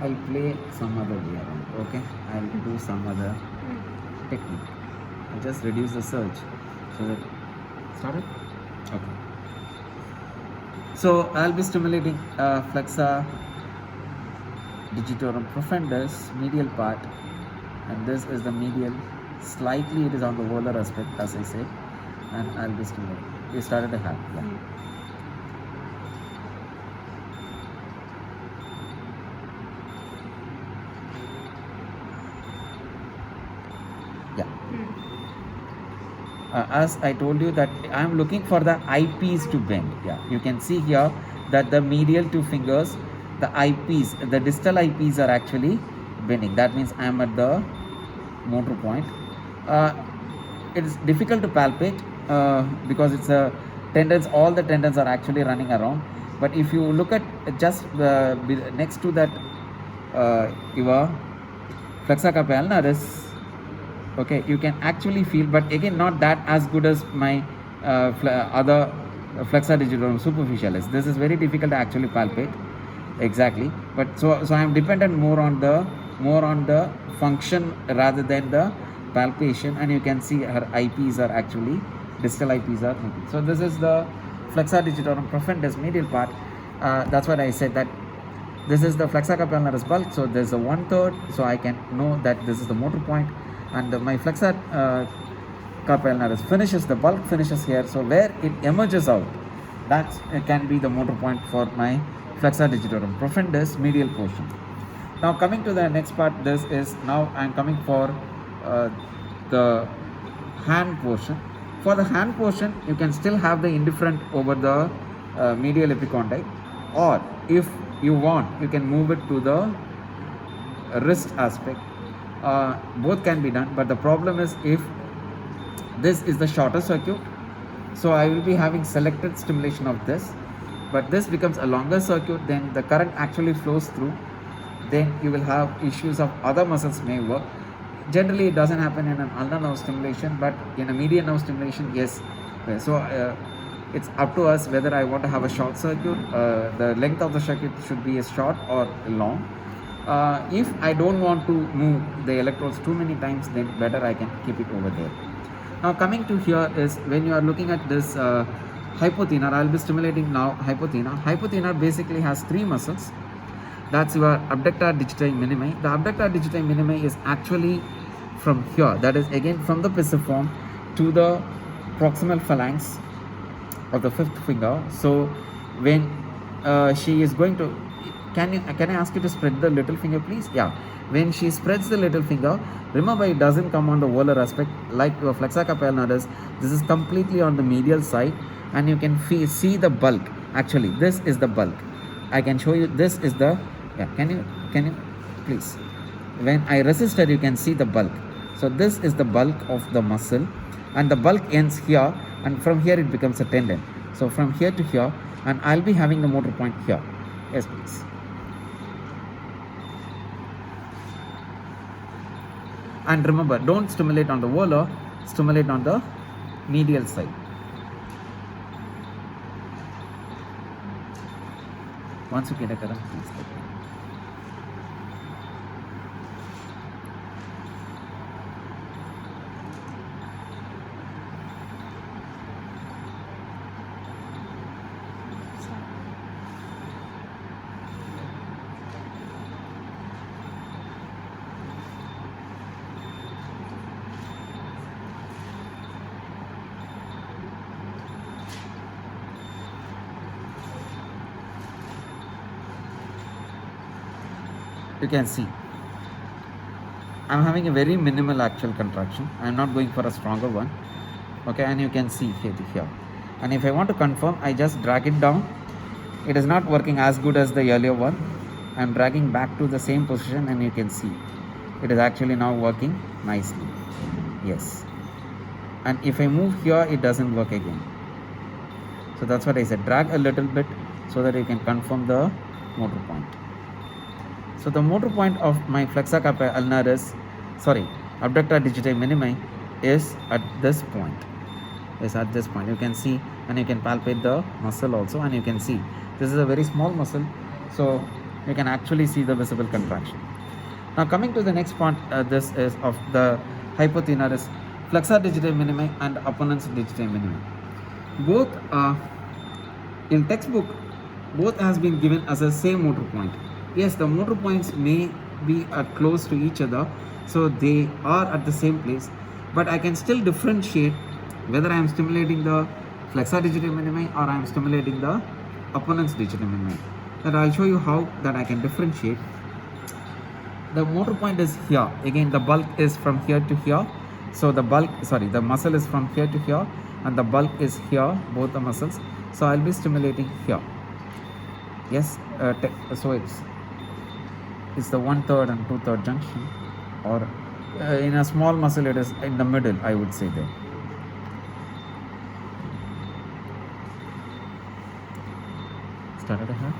I'll play some other way around. Okay, I'll do some other technique. I'll just reduce the surge so that started. Okay. So I'll be stimulating flexor digitorum profundus medial part, and this is the medial. Slightly it is on the volar aspect, as I said, and I'll be stimulating. You started to have, yeah. Yeah. As I told you that I am looking for the IPs to bend. Yeah, you can see here that the medial two fingers, the IPs, the distal IPs are actually bending. That means I am at the motor point. It is difficult to palpate because it's a tendons. All the tendons are actually running around. But if you look at just next to that your flexor carpi ulnaris, okay, you can actually feel, but again not that as good as my other flexor digitorum superficialis. This is very difficult to actually palpate exactly, but so I am dependent more on the function rather than the palpation, and you can see her IPs are actually distal IPs are moving. So this is the flexor digitorum profundus medial part. That's what I said, that this is the flexor carpi ulnaris bulk. So there's a 1/3, so I can know that this is the motor point, and my flexor carpi ulnaris finishes, the bulk finishes here. So where it emerges out, that can be the motor point for my flexor digitorum profundus medial portion. Now coming to the next part, this is now I'm coming for the hand portion. For the hand portion, you can still have the indifferent over the medial epicondyle, or if you want, you can move it to the wrist aspect. Both can be done, but the problem is if this is the shorter circuit, so I will be having selected stimulation of this, but this becomes a longer circuit, then the current actually flows through, then you will have issues of other muscles may work. Generally it doesn't happen in an ulnar nerve stimulation, but in a median nerve stimulation, yes. So it's up to us whether I want to have a short circuit. The length of the circuit should be a short or long. If I don't want to move the electrodes too many times, then better I can keep it over there. Now coming to here is when you are looking at this hypothenar, I'll be stimulating now hypothenar. Hypothenar basically has three muscles. That's your abductor digiti minimi. The abductor digiti minimi is actually from here, that is again from the pisiform to the proximal phalanx of the fifth finger. So when she is going to, can I ask you to spread the little finger, please? Yeah. When she spreads the little finger, remember it doesn't come on the volar aspect like your flexor carpi ulnaris. This is completely on the medial side, and you can see the bulk. Actually, this is the bulk. I can show you. This is the, yeah. Can you please? When I resist her, you can see the bulk. So this is the bulk of the muscle, and the bulk ends here, and from here it becomes a tendon. So from here to here, and I'll be having the motor point here. Yes, please. And remember, don't stimulate on the volar, stimulate on the medial side. Once you get a current, please let me know. You can see I'm having a very minimal actual contraction. I'm not going for a stronger one. Okay, and you can see here. And if I want to confirm, I just drag it down. It is not working as good as the earlier one. I'm dragging back to the same position, and you can see it is actually now working nicely. Yes. And if I move here, it doesn't work again. So that's what I said, drag a little bit so that you can confirm the motor point. So the motor point of my flexor carpi ulnaris, abductor digiti minimi, is at this point. You can see, and you can palpate the muscle also, and you can see this is a very small muscle. So you can actually see the visible contraction. Now coming to the next point, this is of the hypothenaris flexor digiti minimi and opponens digiti minimi. Both in textbook, both has been given as a same motor point. Yes, the motor points may be close to each other, so they are at the same place, but I can still differentiate whether I am stimulating the flexor digiti minimi or I am stimulating the opponens digiti minimi. That I'll show you how that I can differentiate. The motor point is here. Again, the bulk is from here to here. So the muscle is from here to here, and the bulk is here, both the muscles. So I'll be stimulating here. Yes, so it's the 1/3 and 2/3 junction, or in a small muscle it is in the middle, I would say there. Started here.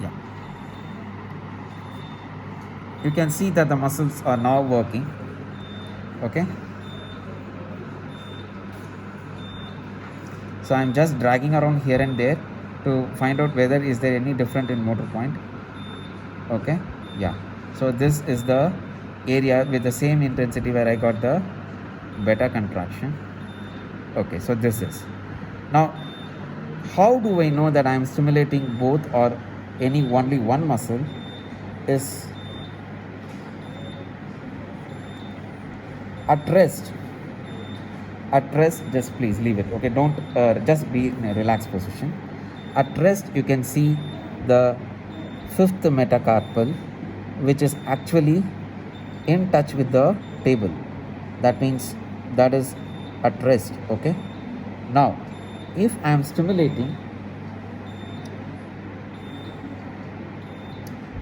Yeah. You can see that the muscles are now working. Okay. So I'm just dragging around here and there to find out whether is there any different in motor point. Okay, yeah. So this is the area with the same intensity where I got the beta contraction. Okay, so this is. Now, how do I know that I am stimulating both or only one muscle? Is at rest, just please leave it. Okay, don't just be in a relaxed position. At rest, you can see the fifth metacarpal, which is actually in touch with the table. That means that is at rest. Okay, now if I am stimulating,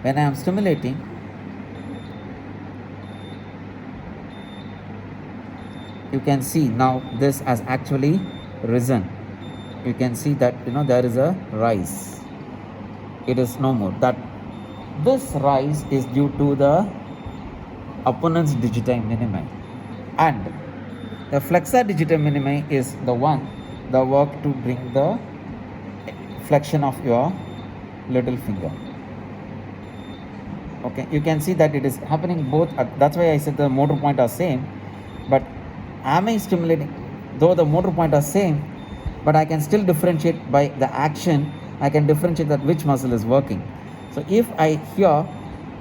when I am stimulating, you can see now this has actually risen. You can see that there is a rise. It is no more. That this rise is due to the opponens digiti minimi, and the flexor digiti minimi is the work to bring the flexion of your little finger. Okay, you can see that it is happening both. That's why I said the motor point are same, but am I stimulating? Though the motor point are same, but I can still differentiate by the action. I can differentiate that which muscle is working. So if I here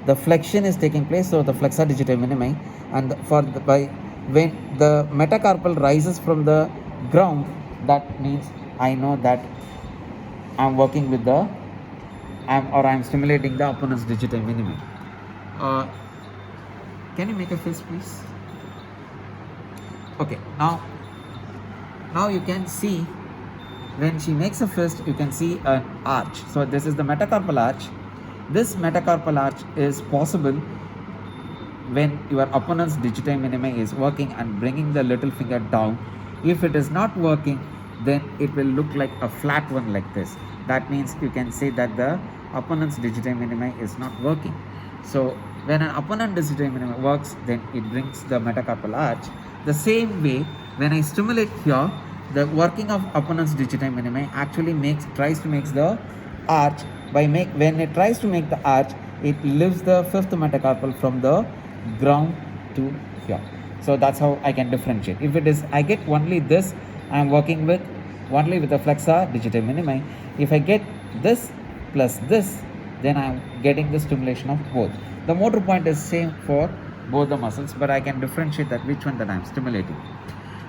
the flexion is taking place, so the flexor digiti minimi, and when the metacarpal rises from the ground, that means I know that I'm working with I'm stimulating the opponens digiti minimi. Can you make a fist, please? Okay, now you can see when she makes a fist, you can see an arch. So this is the metacarpal arch. This metacarpal arch is possible when your opponens digiti minimi is working and bringing the little finger down. If it is not working, then it will look like a flat one like this. That means you can say that the opponens digiti minimi is not working. So when an opponent digiti minimi works, then it brings the metacarpal arch. The same way, when I stimulate here, the working of opponens digiti minimi actually tries to make the arch. When it tries to make the arch, it lifts the fifth metacarpal from the ground to here. So that's how I can differentiate. If it is I get only this, I am working with only with the flexor digiti minimi. If I get this plus this, then I am getting the stimulation of both. The motor point is same for both the muscles, but I can differentiate that which one that I am stimulating.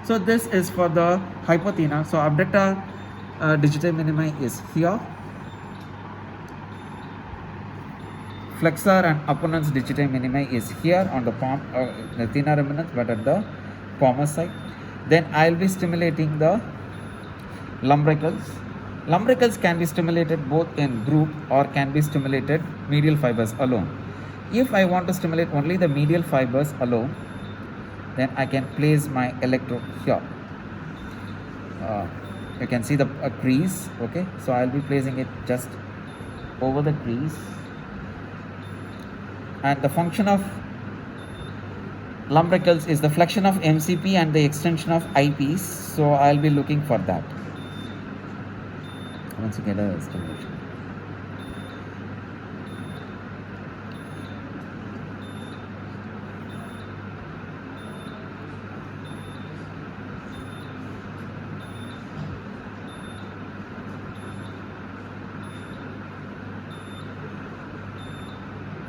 So this is for the hypothena. So abductor digiti minimi is here. Flexor and opponens digiti minimi is here on the palm, the thenar eminence, but at the palmar side. Then I will be stimulating the lumbricals. Lumbricals can be stimulated both in group or can be stimulated medial fibers alone. If I want to stimulate only the medial fibers alone, then I can place my electrode here. You can see the crease. Okay, so I'll be placing it just over the crease. And the function of lumbricals is the flexion of MCP and the extension of eyepiece. So I'll be looking for that. Once you get a estimation.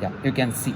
Yeah, you can see.